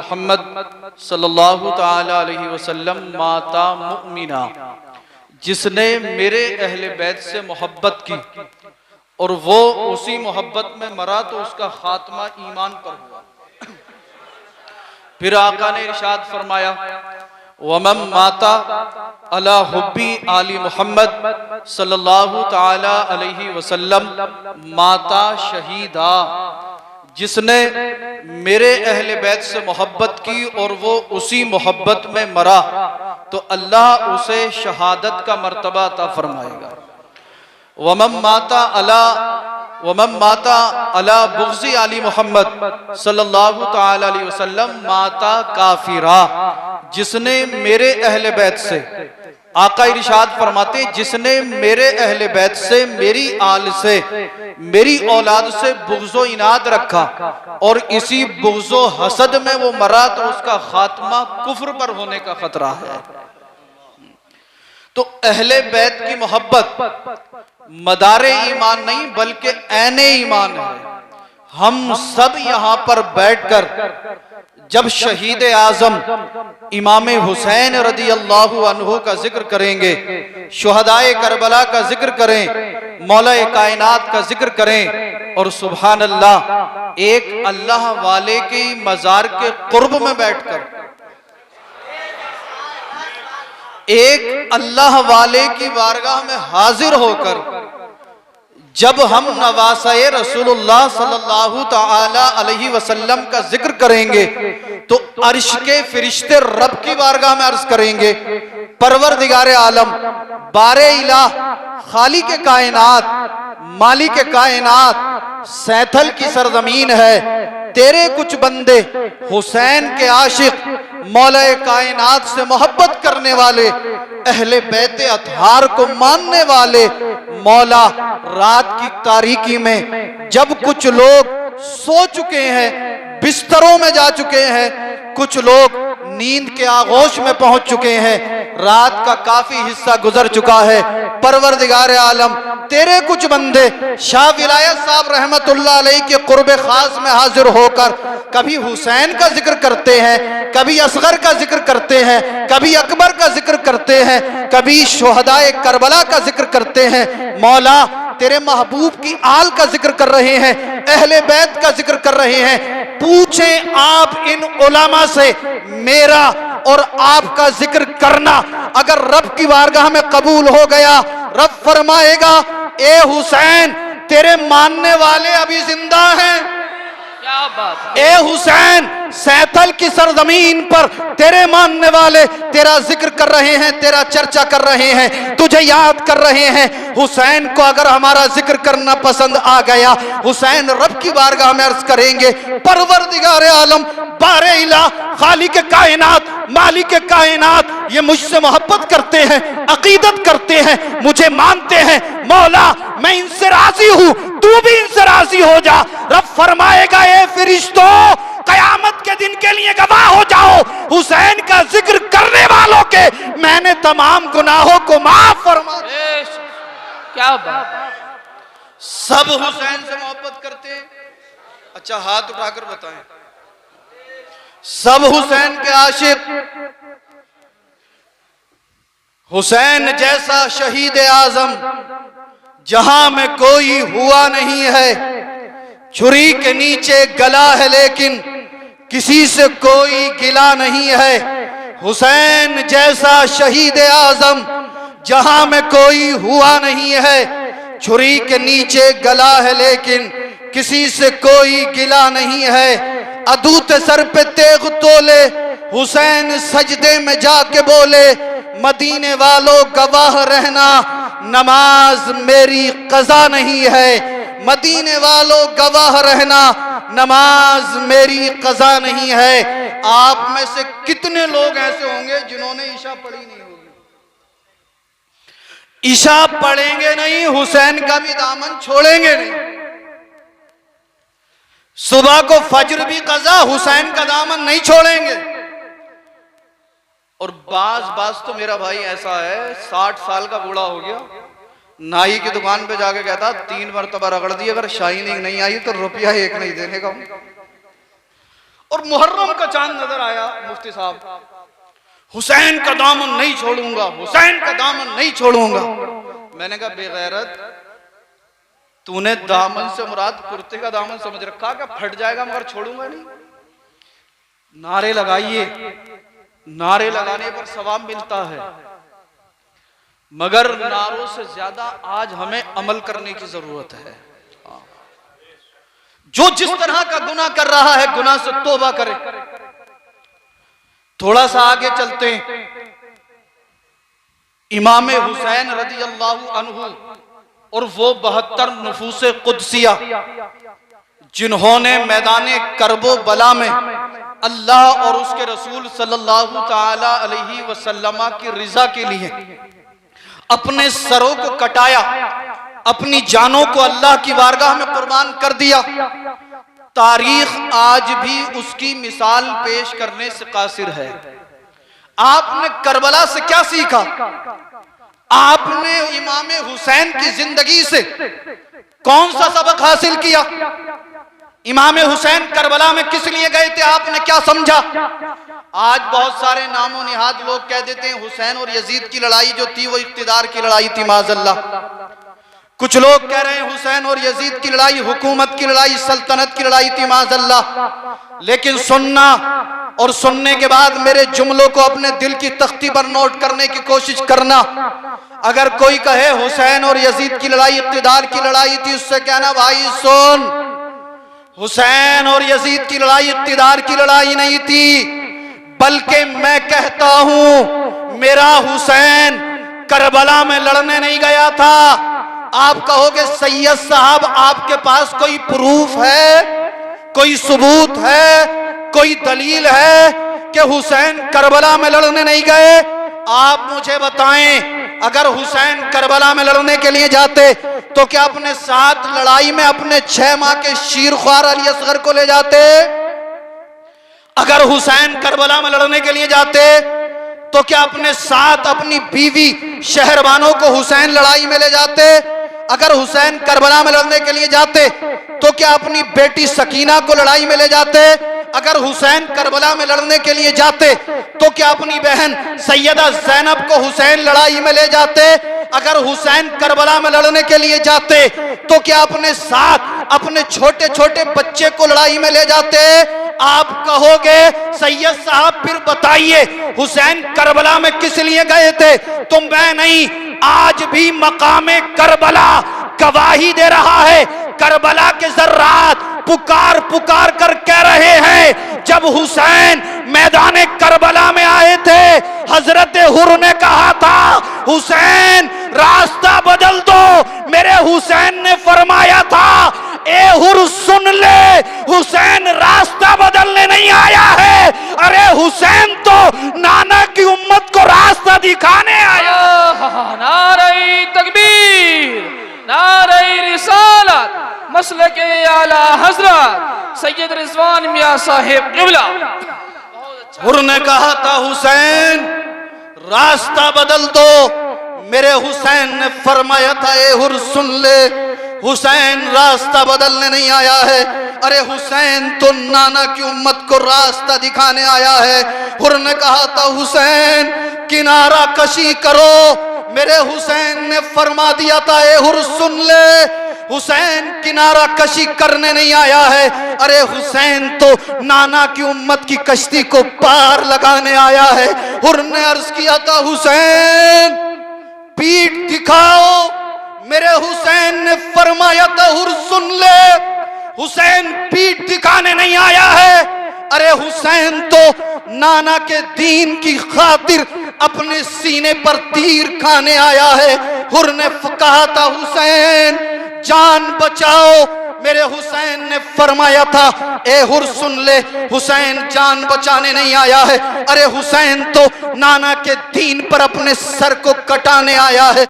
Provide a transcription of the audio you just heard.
मोहम्मद सल्लल्लाहु ताला अलैहि वसल्लम माता मुमिना, जिसने मेरे अहले बैत से मोहब्बत की और वो उसी मोहब्बत में मरा तो उसका खात्मा ईमान पर हुआ। फिर आका ने इरशाद फरमाया, वमम माता अला हुब्बी आली मोहम्मद सल्लल्लाहु ताला अलैहि वसल्लम माता शहीदा, जिसने मेरे अहले बैत से मोहब्बत की और वो उसी मोहब्बत में मरा तो अल्लाह उसे शहादत का मर्तबा अता फरमाएगा। वमम माता अला बुग़्ज़ी आली मोहम्मद सल्लल्लाहु ताला अलैहि वसल्लम माता काफिरा, जिसने मेरे अहले बैत से, आका इरशाद फरमाते, जिसने मेरे अहले बैत से, मेरी आल से, मेरी औलाद से बुग़्ज़ो इनाद रखा और इसी बुग़्ज़ो हसद में वो मरा तो उसका खात्मा कुफ्र पर होने का खतरा है। तो अहले बैत की मोहब्बत मदारे ईमान नहीं बल्कि ऐने ईमान है। हम सब यहाँ पर बैठकर जब शहीद आजम इमाम हुसैन रदी अल्लाहु अन्हु का जिक्र करेंगे, शुहदाए करबला का जिक्र करें, मौला कायनात का जिक्र करें और सुभान अल्लाह एक अल्लाह वाले की मजार के कुर्ब में बैठकर, एक अल्लाह वाले की बारगाह में हाजिर होकर जब हम नवासाए रसूलुल्लाह सल्लल्लाहु ताला अलैहि वसल्लम का जिक्र करेंगे तो अर्श के फरिश्ते रब की बारगाह में अर्ज करेंगे, परवरदिगार आलम, बारे इलाह, खालिक कायनात, मालिक कायनात, सैथल की सरजमीन है, तेरे कुछ बंदे हुसैन के आशिक, मौला कायनात से मोहब्बत करने वाले, अहले बैत अतहार को मानने वाले, मौला रात की तारीकी में जब कुछ लोग सो चुके हैं, बिस्तरों में जा चुके हैं, कुछ लोग नींद के आगोश में पहुंच चुके हैं, रात का काफी हिस्सा गुजर चुका है, परवरदिगार आलम तेरे कुछ बंदे शाह विलायत साहब रहमतुल्लाह अलैह के कुर्ब खास में हाजिर होकर कभी हुसैन का जिक्र करते हैं, कभी असगर का जिक्र करते हैं, कभी अकबर का जिक्र करते हैं, कभी शुहदाए करबला का जिक्र करते हैं। मौला तेरे महबूब की आल का जिक्र कर रहे हैं, अहले बैत का जिक्र कर रहे हैं। पूछें आप इन उलमा से, मेरा और आपका जिक्र करना अगर रब की बारगाह में कबूल हो गया, रब फरमाएगा, ए हुसैन तेरे मानने वाले अभी जिंदा हैं। क्या बात, ए हुसैन सैथल की सरजमीन पर तेरे मानने वाले तेरा जिक्र कर रहे हैं, तेरा चर्चा कर रहे हैं, तुझे याद कर रहे हैं। हुसैन को अगर हमारा जिक्र करना पसंद आ गया, हुसैन रब की बारगाह में अर्ज करेंगे, परवरदिगार आलम, बारे इला, खालिक कायनात, मालिक कायनात, ये मुझसे मोहब्बत करते हैं, अकीदत करते हैं, मुझे मानते हैं, मौला मैं इनसे राजी हूं, तू भी इनसे राजी हो जा। रब फरमाएगा, ए फरिश्तों कयामत के दिन के लिए गवाह हो जाओ, हुसैन का जिक्र करने वालों के मैंने तमाम गुनाहों को माफ फरमा। क्या बात, सब हुसैन से मोहब्बत करते हैं? अच्छा हाथ उठाकर बताएं, सब हुसैन के आशिक? हुसैन जैसा शहीद आजम जहां में कोई हुआ नहीं है, छुरी के नीचे गला है लेकिन किसी से कोई गिला नहीं है। हुसैन जैसा शहीद आजम जहां में कोई हुआ नहीं है, छुरी के नीचे गला है लेकिन किसी से कोई गिला नहीं है। अदूत सर पे तेग तोले हुसैन सजदे में जाके बोले, मदीने वालों गवाह रहना नमाज मेरी कज़ा नहीं है, मदीने वालों गवाह रहना नमाज मेरी कज़ा नहीं है। आप में से कितने लोग ऐसे होंगे जिन्होंने ईशा पढ़ी नहीं होगी? ईशा पढ़ेंगे नहीं, हुसैन का भी दामन छोड़ेंगे नहीं। सुबह को फज्र भी कज़ा, हुसैन का दामन नहीं छोड़ेंगे। और बाज तो मेरा भाई ऐसा है, 60 साल का बूढ़ा हो गया, नाई की दुकान पे जाके कहता 3 मरतबा रगड़ दी, अगर शाइनिंग नहीं आई तो रुपया 1 नहीं देने का। और मुहर्रम का चांद नजर आया मुफ्ती साहब, हुसैन का दामन नहीं छोड़ूंगा, हुसैन का दामन नहीं छोड़ूंगा। मैंने कहा बेगैरत, तूने दामन से मुराद कुर्ते का दामन समझ रखा, क्या फट जाएगा मगर छोड़ूंगा नहीं। नारे लगाइए, नारे लगाने पर सवाब मिलता है, मगर नारों से ज्यादा आज हमें अमल करने की जरूरत है। जो जिस तरह का गुनाह कर रहा है गुनाह से तौबा करे। थोड़ा सा आगे चलते हैं, इमाम हुसैन रज़ी अल्लाहु अन्हु और वो 72 नफूसे कुदसिया जिन्होंने मैदाने करबो बला में अल्लाह और उसके रसूल सल्लल्लाहु ताला अलैहि वसल्लम की रिजा के लिए अपने सरों को कटाया, अपनी जानों को अल्लाह की बारगाह में कुर्बान कर दिया। तारीख आज भी उसकी मिसाल पेश करने से कासिर है। आपने करबला से क्या सीखा? आपने इमाम हुसैन की जिंदगी से कौन सा सबक हासिल किया? इमाम हुसैन करबला में किस लिए गए थे, आपने क्या समझा? आज बहुत सारे नामो निहाद लोग कह देते हैं हुसैन और यजीद की लड़ाई जो थी वो इख्तिदार की लड़ाई थी, माज़अल्लाह। कुछ लोग कह रहे हैं हुसैन और यजीद की लड़ाई हुकूमत की लड़ाई, सल्तनत की लड़ाई थी, माज़अल्लाह। लेकिन सुनना और सुनने के बाद मेरे जुमलों को अपने दिल की तख्ती पर नोट करने की कोशिश करना। अगर कोई कहे हुसैन और यजीद की लड़ाई इख्तिदार की लड़ाई थी, उससे कहना भाई सुन, हुसैन और यजीद की लड़ाई इख्तिदार की लड़ाई नहीं थी, बल्कि मैं कहता हूं मेरा हुसैन करबला में लड़ने नहीं गया था। आप कहोगे सैयद साहब आपके पास कोई प्रूफ है, कोई सबूत है, कोई दलील है कि हुसैन करबला में लड़ने नहीं गए? आप मुझे बताएं, अगर हुसैन करबला में लड़ने के लिए जाते तो क्या अपने साथ लड़ाई में अपने 6 माह के शीरख्वार अली असगर को ले जाते? अगर हुसैन करबला में लड़ने के लिए जाते तो क्या अपने साथ अपनी बीवी शहरबानों को हुसैन लड़ाई में ले जाते? अगर हुसैन करबला में लड़ने के लिए जाते तो क्या अपनी बेटी सकीना को लड़ाई में ले जाते? अगर हुसैन करबला में लड़ने के लिए जाते तो क्या अपनी बहन सैयदा ज़ैनब को हुसैन लड़ाई में ले जाते? अगर हुसैन करबला में लड़ने के लिए जाते तो क्या अपने साथ अपने छोटे छोटे बच्चे को लड़ाई में ले जाते? आप कहोगे सैयद साहब फिर बताइए हुसैन करबला में किस लिए गए थे? तो मैं नहीं, आज भी मकामे करबला गवाही दे रहा है। करबला के ज़र्रात पुकार पुकार कर कह रहे हैं, जब हुसैन मैदान करबला में आए थे हजरत हुर ने कहा था हुसैन रास्ता बदल दो। मेरे हुसैन ने फरमाया था ए हुर सुन ले, हुसैन रास्ता बदलने नहीं आया है, अरे हुसैन तो नाना की उम्मत को रास्ता दिखाने आया। नारे तकबीर, नारे रिसालत, मसलके आला हजरत सैयद रिजवान मियां साहिब क़िबला। हुर ने कहा था हुसैन रास्ता बदल दो। मेरे हुसैन ने फरमाया था ए हुर सुन ले, हुसैन रास्ता बदलने नहीं आया है, अरे हुसैन तो नाना की उम्मत को रास्ता दिखाने आया है। हुर ने कहा था हुसैन किनारा कशी करो। मेरे हुसैन ने फरमा दिया था ए हुर सुन ले, हुसैन किनारा कशी करने नहीं आया है, अरे हुसैन तो नाना की उम्मत की कश्ती को पार लगाने आया है। हुर ने अर्ज किया था हुसैन पीठ दिखाओ। मेरे हुसैन ने फरमाया था हुर सुन ले, हुसैन पीठ दिखाने नहीं आया है, अरे हुसैन तो नाना के दीन की खातिर अपने सीने पर तीर खाने आया है। हुर ने कहा था हुसैन जान बचाओ। मेरे हुसैन ने फरमाया था ए हुर सुन ले, हुसैन जान बचाने नहीं आया है, अरे हुसैन तो नाना के दीन पर अपने सर को कटाने आया है।